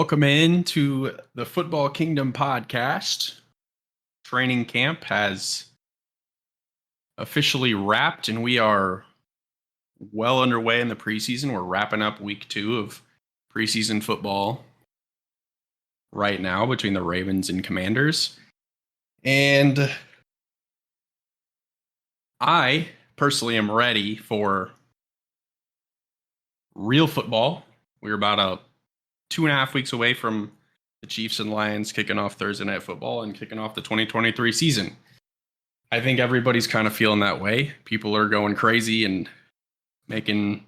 Welcome in to the Football Kingdom podcast. Training camp has officially wrapped, and we are well underway in the preseason. We're wrapping up week 2 of preseason football right now between the Ravens and Commanders. And I personally am ready for real football. We're about 2.5 weeks away from the Chiefs and Lions kicking off Thursday Night Football and kicking off the 2023 season. I think everybody's kind of feeling that way. People are going crazy and making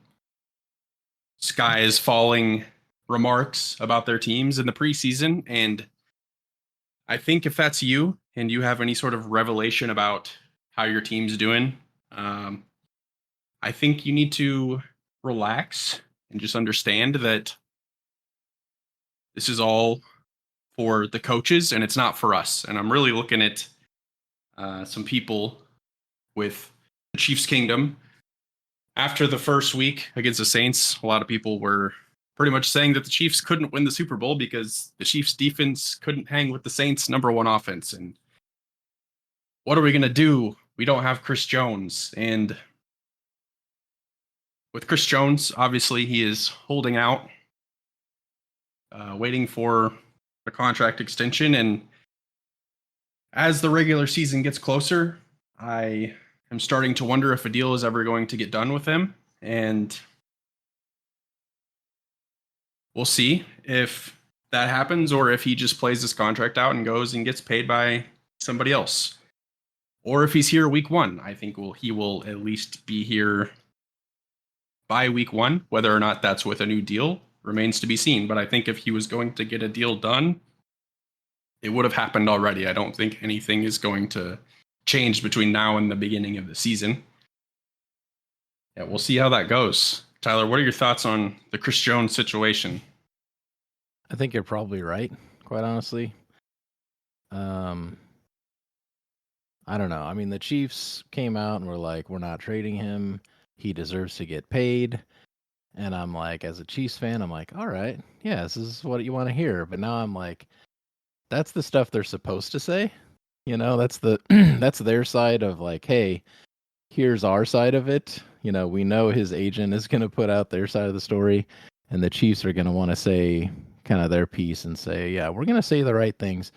sky is falling remarks about their teams in the preseason. And I think if that's you and you have any sort of revelation about how your team's doing, I think you need to relax and just understand that this is all for the coaches and it's not for us. And I'm really looking at some people with the Chiefs Kingdom. After the first week against the Saints, a lot of people were pretty much saying that the Chiefs couldn't win the Super Bowl because the Chiefs defense couldn't hang with the Saints' number 1 offense. And what are we going to do? We don't have Chris Jones. And with Chris Jones, obviously he is holding out, waiting for a contract extension. And as the regular season gets closer, I'm starting to wonder if a deal is ever going to get done with him. And we'll see if that happens or if he just plays this contract out and goes and gets paid by somebody else. Or if he's here week 1. I think he will at least be here by week 1. Whether or not that's with a new deal remains to be seen. But I think if he was going to get a deal done, it would have happened already. I don't think anything is going to change between now and the beginning of the season. Yeah, we'll see how that goes. Tyler, what are your thoughts on the Chris Jones situation? I think you're probably right, quite honestly. I don't know. I mean, the Chiefs came out and were like, we're not trading him. He deserves to get paid. And I'm like, as a Chiefs fan, I'm like, all right, yeah, this is what you want to hear. But now I'm like, that's the stuff they're supposed to say. You know, that's that's their side of like, hey, here's our side of it. You know, we know his agent is going to put out their side of the story, and the Chiefs are going to want to say kind of their piece and say, yeah, we're going to say the right things.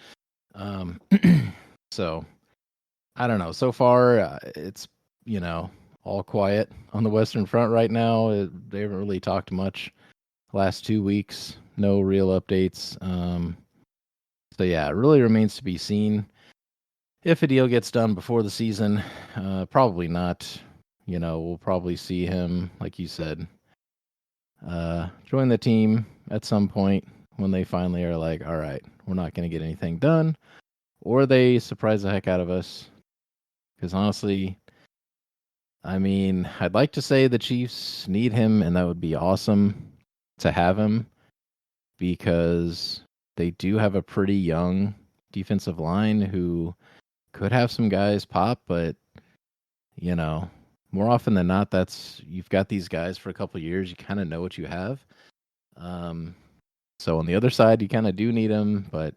So I don't know. So far, it's, you know, all quiet on the Western Front right now. They haven't really talked much last 2 weeks. No real updates. So yeah, it really remains to be seen if a deal gets done before the season. Probably not. You know, we'll probably see him, like you said, join the team at some point when they finally are like, all right, we're not going to get anything done, or they surprise the heck out of us. Because honestly, I mean, I'd like to say the Chiefs need him, and that would be awesome to have him, because they do have a pretty young defensive line who could have some guys pop, but, you know, more often than not, you've got these guys for a couple of years. You kind of know what you have. So on the other side, you kind of do need them, but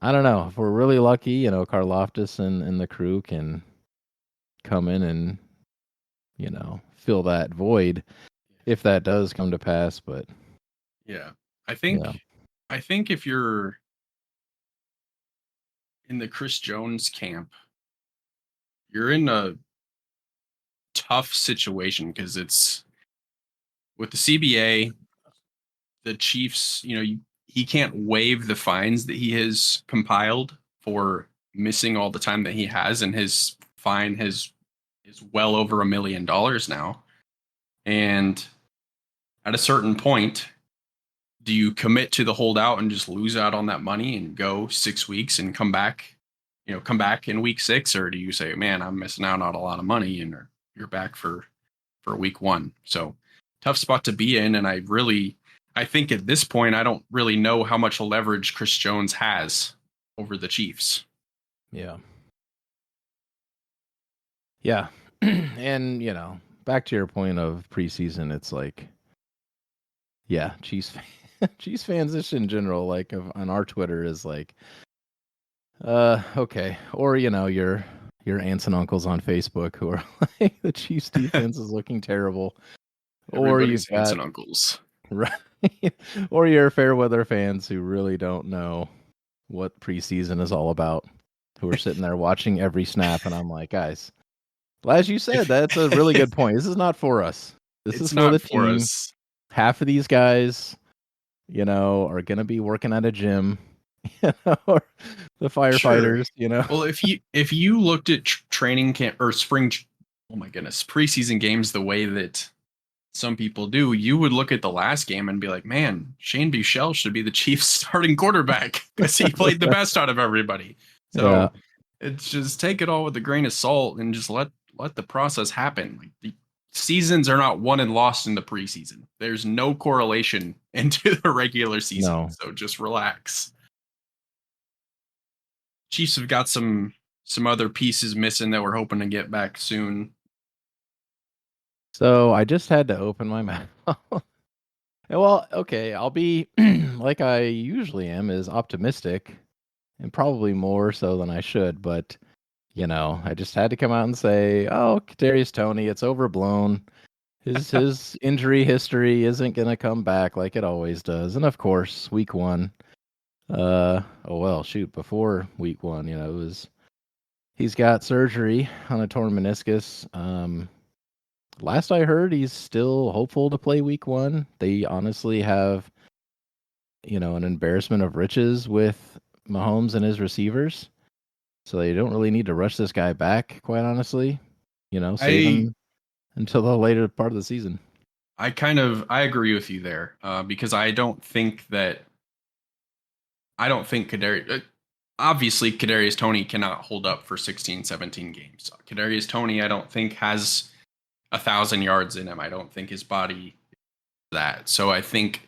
I don't know. If we're really lucky, you know, Karlaftis and the crew can come in and, you know, fill that void if that does come to pass. But yeah, I think if you're in the Chris Jones camp, you're in a tough situation because it's with the CBA, the Chiefs, you know, he can't waive the fines that he has compiled for missing all the time that he has, and his fine is well over $1 million now. And at a certain point, do you commit to the holdout and just lose out on that money and go 6 weeks and come back in week 6, or do you say, man, I'm missing out on a lot of money, and you're back for week 1? So tough spot to be in. And I think at this point, I don't really know how much leverage Chris Jones has over the Chiefs. Yeah. Yeah. And, you know, back to your point of preseason, it's like, yeah, Chiefs Chiefs fans just in general, like on our Twitter, is like, okay, or your aunts and uncles on Facebook who are like, the Chiefs defense is looking terrible, or Everybody's you've aunts got and uncles. right, or your fair weather fans who really don't know what preseason is all about, who are sitting there watching every snap, and I'm like, guys, well, as you said, If that's a really good point. This is not for us. This is it's for the not for team. us. Half of these guys, are going to be working at a gym, or the Sure. firefighters, Well, if you looked at training camp or oh my goodness, preseason games the way that some people do, you would look at the last game and be like, man, Shane Buechele should be the Chiefs starting quarterback because he played the best out of everybody. Yeah, So it's just take it all with a grain of salt and just let the process happen. Like the seasons are not won and lost in the preseason. There's no correlation into the regular season. no. So just relax. Chiefs have got some other pieces missing that we're hoping to get back soon. So I just had to open my mouth. Well, okay, I'll be like I usually am, is optimistic, and probably more so than I should. But I just had to come out and say, "Oh, Kadarius Toney, it's overblown. His injury history isn't gonna come back like it always does." And of course, week one. Oh well, shoot. Before week one, it was he's got surgery on a torn meniscus. Last I heard, he's still hopeful to play week one. They honestly have, an embarrassment of riches with Mahomes and his receivers. So they don't really need to rush this guy back, quite honestly. Save I him until the later part of the season. I agree with you there because I don't think Kadarius. Obviously, Kadarius Toney cannot hold up for 16, 17 games. Kadarius Toney, I don't think has 1,000 yards in him. I don't think his body that. So I think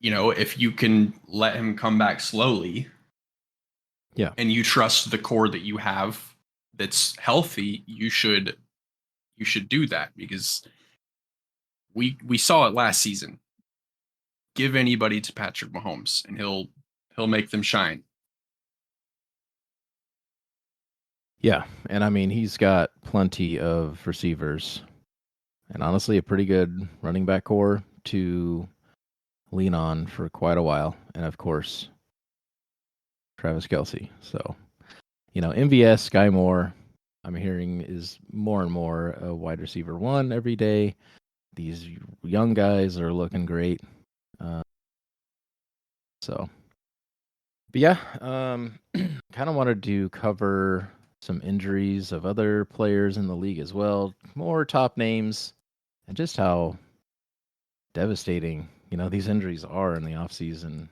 if you can let him come back slowly, Yeah. and you trust the core that you have that's healthy, you should do that because we saw it last season. Give anybody to Patrick Mahomes and he'll make them shine. Yeah. And I mean, he's got plenty of receivers and honestly a pretty good running back core to lean on for quite a while. And of course, Travis Kelsey. So, MVS, Sky Moore, I'm hearing is more and more a wide receiver one every day. These young guys are looking great. Uh, so, but yeah, kind of wanted to cover some injuries of other players in the league as well, more top names, and just how devastating, these injuries are in the offseason.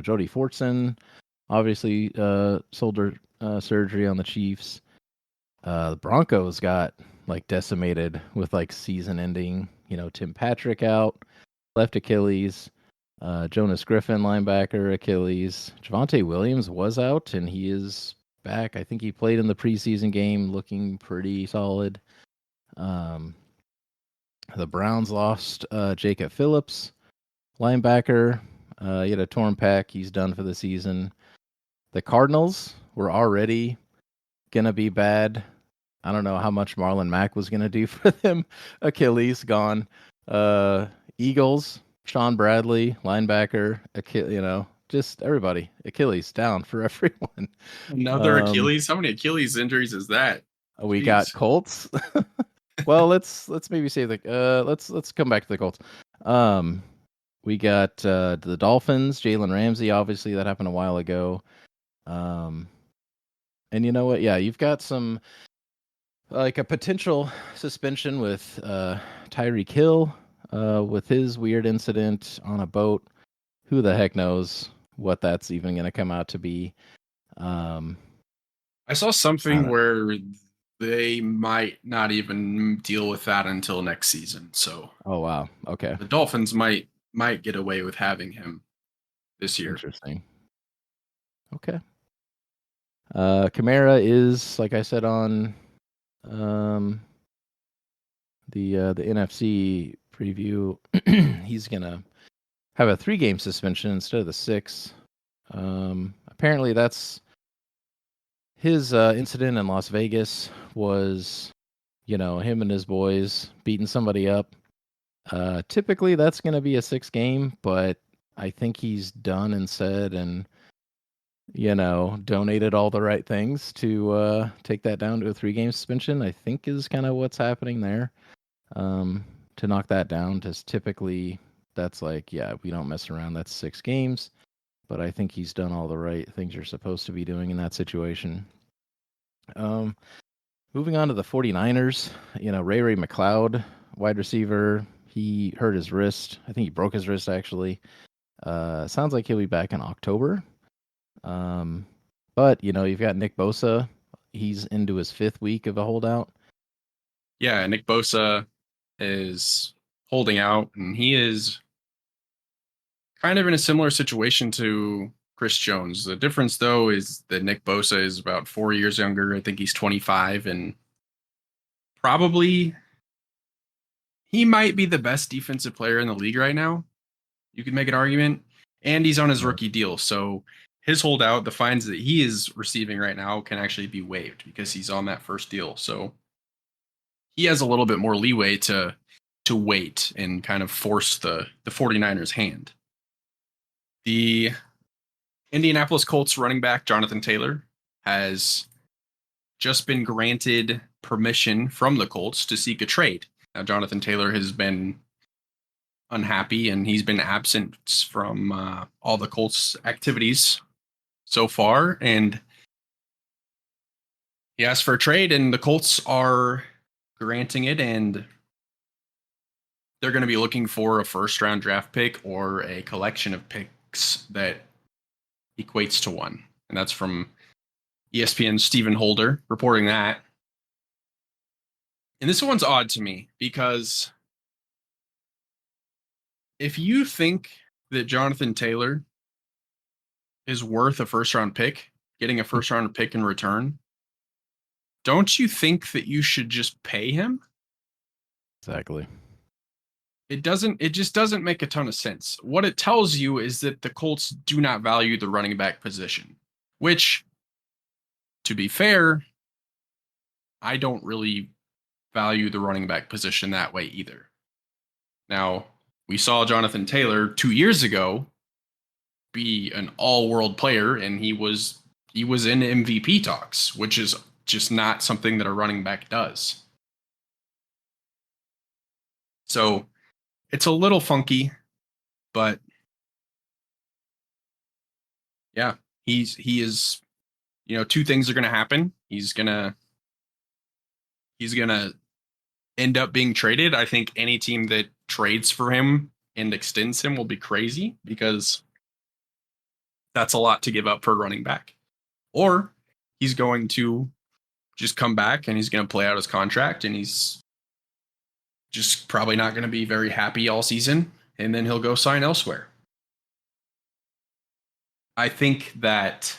Jody Fortson, obviously, shoulder surgery on the Chiefs. The Broncos got like decimated with like season ending, Tim Patrick out, left Achilles. Jonas Griffin, linebacker, Achilles. Javonte Williams was out, and he is back. I think he played in the preseason game, looking pretty solid. The Browns lost Jacob Phillips, linebacker. He had a torn pec. He's done for the season. The Cardinals were already going to be bad. I don't know how much Marlon Mack was going to do for them. Achilles gone. Eagles, Sean Bradley, linebacker, just everybody. Achilles down for everyone. Another Achilles. How many Achilles injuries is that? We got Jeez. Colts. Well, let's maybe say let's come back to the Colts. We got the Dolphins, Jalen Ramsey. Obviously, that happened a while ago. And you know what? Yeah, you've got some like a potential suspension with Tyreek Hill with his weird incident on a boat. Who the heck knows what that's even going to come out to be? I saw I something don't- where they might not even deal with that until next season. So oh wow, okay, the Dolphins might get away with having him this year. interesting. Okay, Kamara is like I said on um, the NFC preview. He's gonna have a 3-game suspension instead of the 6. Apparently, that's his incident in Las Vegas was, him and his boys beating somebody up. Typically, that's going to be a 6-game, but I think he's done and said and donated all the right things to take that down to a 3-game suspension. I think is kind of what's happening there. To knock that down, just typically that's like, yeah, we don't mess around. That's 6 games. But I think he's done all the right things you're supposed to be doing in that situation. Moving on to the 49ers, Ray McLeod, wide receiver, he hurt his wrist. I think he broke his wrist, actually. Sounds like he'll be back in October. But, you've got Nick Bosa. He's into his 5th week of a holdout. Yeah, Nick Bosa is holding out, and he is kind of in a similar situation to Chris Jones. The difference, though, is that Nick Bosa is about 4 years younger. I think he's 25, and probably he might be the best defensive player in the league right now. You could make an argument. And he's on his rookie deal, so his holdout, the fines that he is receiving right now, can actually be waived because he's on that first deal. So he has a little bit more leeway to wait and kind of force the 49ers' hand. The Indianapolis Colts running back Jonathan Taylor has just been granted permission from the Colts to seek a trade. Now, Jonathan Taylor has been unhappy and he's been absent from all the Colts activities so far, and he asked for a trade, and the Colts are granting it, and they're going to be looking for a first-round draft pick or a collection of picks that equates to one. And that's from ESPN's Stephen Holder reporting that. And this one's odd to me because if you think that Jonathan Taylor is worth a first-round pick, getting a first-round pick in return, don't you think that you should just pay him? Exactly. It just doesn't make a ton of sense. What it tells you is that the Colts do not value the running back position, which, to be fair, I don't really value the running back position that way either. Now, we saw Jonathan Taylor 2 years ago be an all-world player, and he was in MVP talks, which is just not something that a running back does. So it's a little funky, but yeah, he is, two things are going to happen. He's going to end up being traded. I think any team that trades for him and extends him will be crazy because that's a lot to give up for a running back. Or he's going to just come back and he's going to play out his contract and he's just probably not going to be very happy all season, and then he'll go sign elsewhere. I think that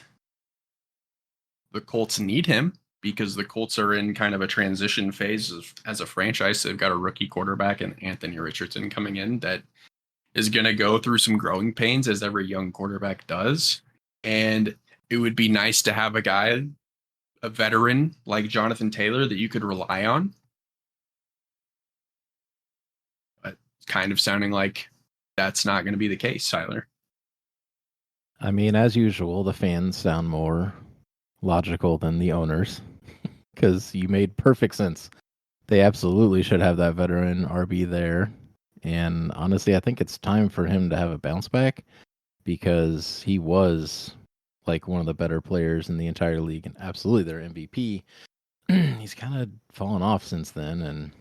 the Colts need him because the Colts are in kind of a transition phase as a franchise. They've got a rookie quarterback and Anthony Richardson coming in that is going to go through some growing pains as every young quarterback does. And it would be nice to have a veteran like Jonathan Taylor that you could rely on. But it's kind of sounding like that's not going to be the case, Tyler. I mean, as usual, the fans sound more logical than the owners because you made perfect sense. They absolutely should have that veteran RB there. And honestly, I think it's time for him to have a bounce back because he was like one of the better players in the entire league and absolutely their MVP. He's kind of fallen off since then, and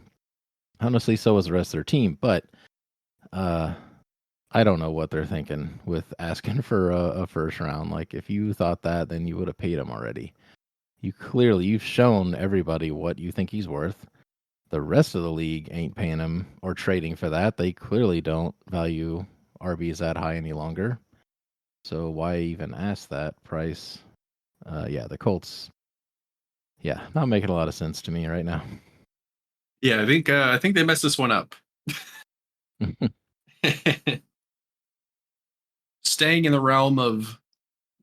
honestly, so was the rest of their team. But I don't know what they're thinking with asking for a first round. Like, if you thought that, then you would have paid him already. You've shown everybody what you think he's worth. The rest of the league ain't paying him or trading for that. They clearly don't value RBs that high any longer. So why even ask that price? The Colts. Yeah, not making a lot of sense to me right now. Yeah, I think they messed this one up. staying in the realm of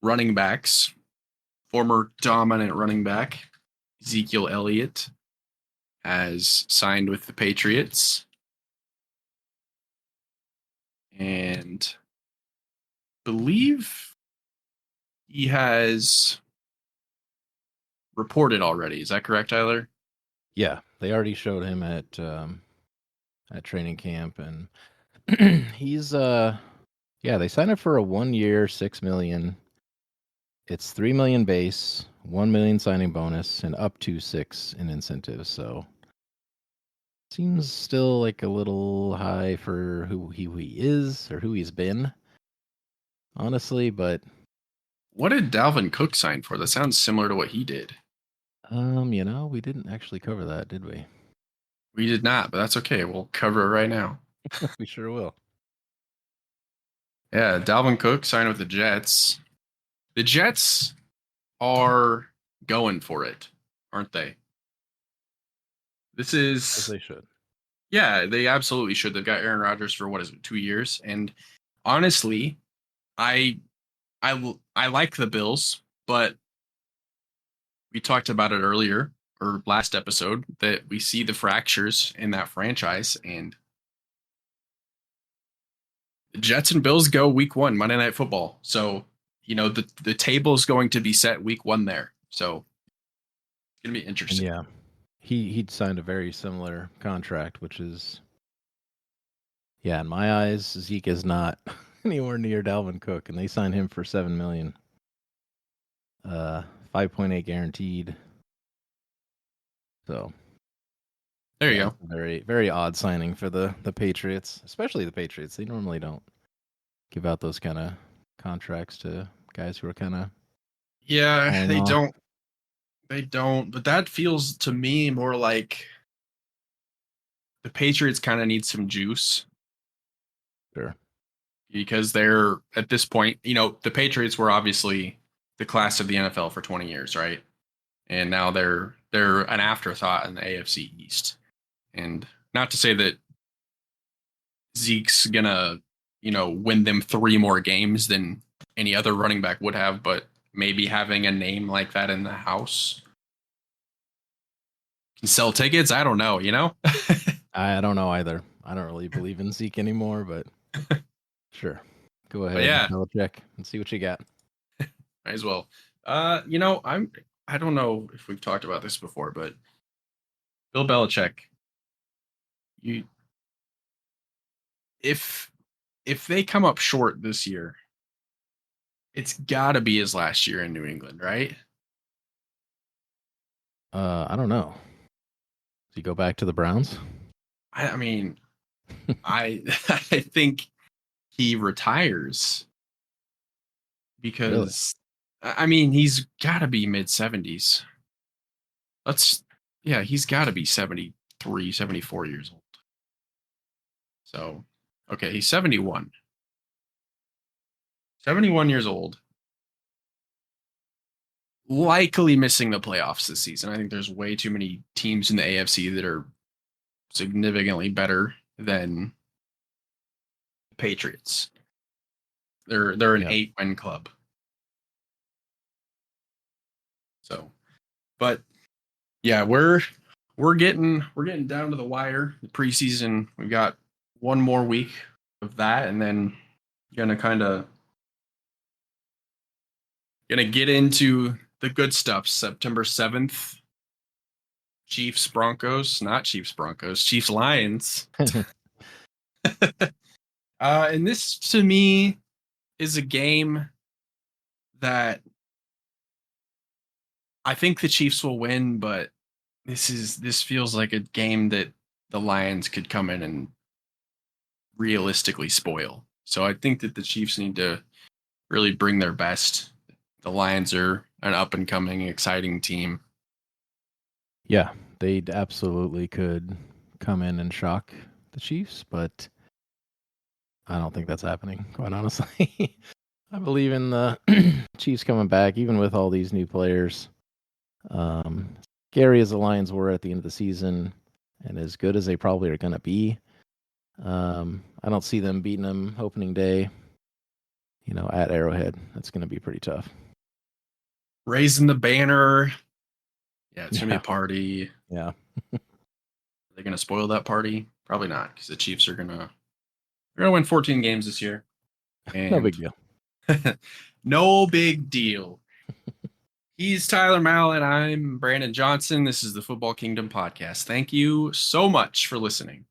running backs, former dominant running back Ezekiel Elliott has signed with the Patriots. And believe he has reported already. Is that correct, Tyler? Yeah, they already showed him at training camp, and he's yeah, they signed up for a 1 year, $6 million. It's $3 million base, $1 million signing bonus, and up to $6 million in incentives. So seems still like a little high for who he is or who he's been, honestly. But What did Dalvin Cook sign for? That sounds similar to what he did. we didn't actually cover that, did we? We did not, but that's okay. We'll cover it right now. We sure will. Yeah, Dalvin Cook signed with the Jets. The Jets are going for it, aren't they? This As is, they should. yeah, they absolutely should. They've got Aaron Rodgers for what is it, 2 years? And honestly, I I like the Bills, but we talked about it earlier or last episode that we see the fractures in that franchise, and the Jets and Bills go week 1 Monday Night Football. So the table is going to be set week 1 there. So it's gonna be And interesting. yeah, he'd signed a very similar contract, which is, yeah, in my eyes, Zeke is not anywhere near Dalvin Cook, and they signed him for $7 million, 5.8 guaranteed. So There you yeah, go. it's a very, very odd signing for the Patriots, especially the Patriots. They normally don't give out those kind of contracts to guys who are kind of Yeah, falling they off. don't. They don't. But that feels to me more like the Patriots kind of need some juice Sure. because they're at this point, the Patriots were obviously the class of the NFL for 20 years, right? And now they're an afterthought in the AFC East. And not to say that Zeke's gonna, win them 3 more games than any other running back would have, but maybe having a name like that in the house can sell tickets. I don't know. I don't know either. I don't really believe in Zeke anymore, but sure. Go But ahead, yeah, Belichick, and see what you got. might as well. I don't know if we've talked about this before, but Bill Belichick, you if if they come up short this year, it's got to be his last year in New England, right? I don't know. Does he go back to the Browns? I mean, I I think he retires Really? because I mean he's got to be mid 70s. Let's Yeah, he's got to be 73, 74 years old. So, okay, he's 71. 71 years old. Likely missing the playoffs this season. I think there's way too many teams in the AFC that are significantly better than the Patriots. They're an Yeah. 8-win club. So, but yeah, we're getting down to the wire. The preseason, we've got one more week of that, and then gonna get into the good stuff. September 7th, Chiefs Broncos, not Chiefs Broncos, Chiefs Lions. And this to me is a game that I think the Chiefs will win, but this feels like a game that the Lions could come in and realistically spoil. So I think that the Chiefs need to really bring their best. The Lions are an up and coming, exciting team. Yeah, they absolutely could come in and shock the Chiefs, but I don't think that's happening, quite honestly. I believe in the Chiefs coming back, even with all these new players. Scary as the Lions were at the end of the season, and as good as they probably are going to be, I don't see them beating them opening day. at Arrowhead. That's going to be pretty tough. Raising the banner. Yeah, it's gonna be a party. Yeah. Are they gonna spoil that party? Probably not, because the Chiefs are gonna win 14 games this year. And No big deal. no big deal. He's Tyler Mallett. I'm Brandon Johnson. This is the Football Kingdom podcast. Thank you so much for listening.